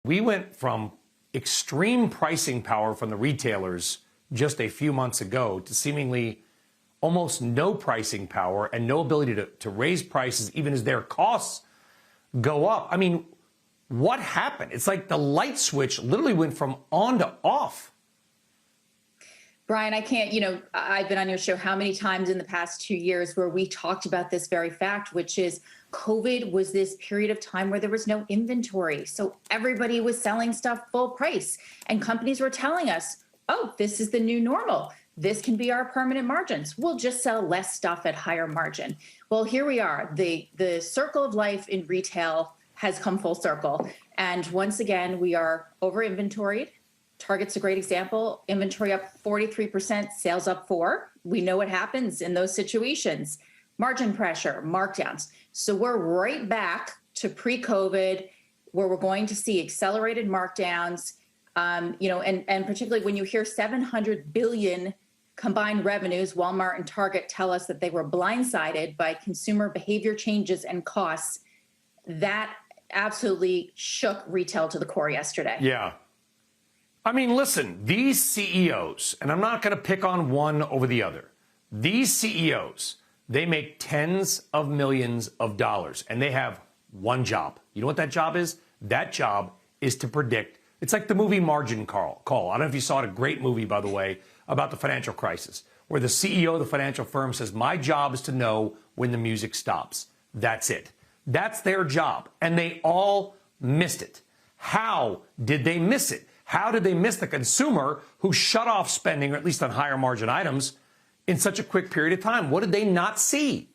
We went from extreme pricing power from the retailers just a few months ago to seemingly almost no pricing power and no ability to raise prices even as their costs go up. I mean, what happened? It's like the light switch literally went from on to off. Brian, I can't, I've been on your show how many times in the past 2 years where we talked about this very fact, which is COVID was this period of time where there was no inventory. So everybody was selling stuff full price and companies were telling us, oh, this is the new normal. This can be our permanent margins. We'll just sell less stuff at higher margin. Well, here we are. The circle of life in retail has come full circle. And once again, we are over inventoried. Target's a great example. Inventory up 43%, sales up 4%. We know what happens in those situations. Margin pressure, markdowns. So we're right back to pre-COVID where we're going to see accelerated markdowns. And particularly when you hear 700 billion combined revenues, Walmart and Target tell us that they were blindsided by consumer behavior changes and costs. That absolutely shook retail to the core yesterday. Yeah. I mean, listen, these CEOs, and I'm not going to pick on one over the other. These CEOs, they make tens of millions of dollars and they have one job. You know what that job is? That job is to predict. It's like the movie Margin Call. I don't know if you saw it, a great movie, by the way, about the financial crisis, where the CEO of the financial firm says, my job is to know when the music stops. That's it. That's their job. And they all missed it. How did they miss it? How did they miss the consumer who shut off spending, or at least on higher margin items, in such a quick period of time? What did they not see?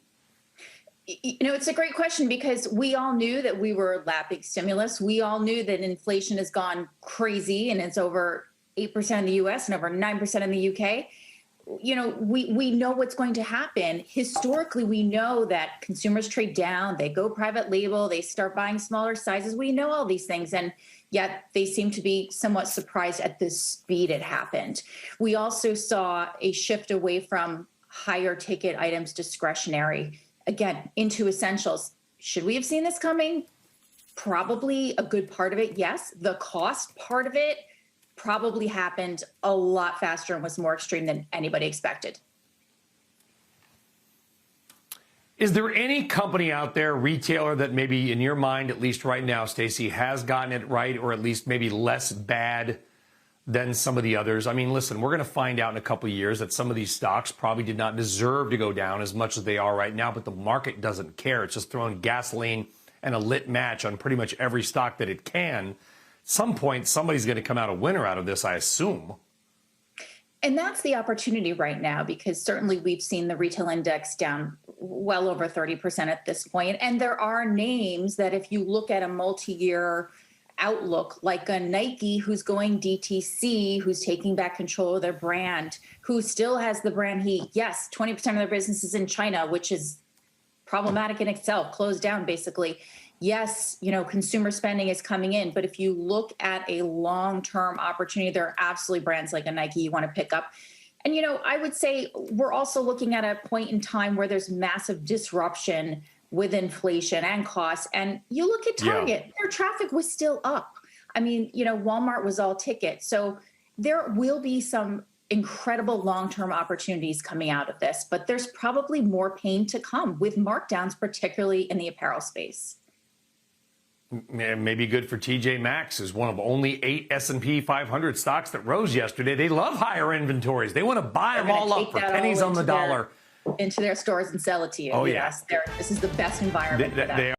It's a great question because we all knew that we were lapping stimulus. We all knew that inflation has gone crazy and it's over 8% in the US and over 9% in the UK. We know what's going to happen. Historically, we know that consumers trade down, they go private label, they start buying smaller sizes. We know all these things. And yet they seem to be somewhat surprised at the speed it happened. We also saw a shift away from higher ticket items, discretionary, again, into essentials. Should we have seen this coming? Probably a good part of it, yes. The cost part of it probably happened a lot faster and was more extreme than anybody expected. Is there any company out there, retailer, that maybe in your mind, at least right now, Stacey, has gotten it right, or at least maybe less bad than some of the others? I mean, listen, we're going to find out in a couple of years that some of these stocks probably did not deserve to go down as much as they are right now, but the market doesn't care. It's just throwing gasoline and a lit match on pretty much every stock that it can. At some point, somebody's going to come out a winner out of this, I assume. And that's the opportunity right now, because certainly we've seen the retail index down well over 30% at this point. And there are names that if you look at a multi-year outlook, like a Nike who's going DTC, who's taking back control of their brand, who still has the brand heat. Yes, 20% of their business is in China, which is problematic in itself, closed down basically. Yes, consumer spending is coming in, but if you look at a long-term opportunity, there are absolutely brands like a Nike you want to pick up. And, I would say we're also looking at a point in time where there's massive disruption with inflation and costs. And you look at Target, their traffic was still up. I mean, Walmart was all ticket. So there will be some incredible long-term opportunities coming out of this, but there's probably more pain to come with markdowns, particularly in the apparel space. Maybe good for TJ Maxx, is one of only 8 S&P 500 stocks that rose yesterday. They love higher inventories. They want to buy them all up for pennies on the dollar. Into their stores and sell it to you. Oh, yes, yeah. This is the best environment for that.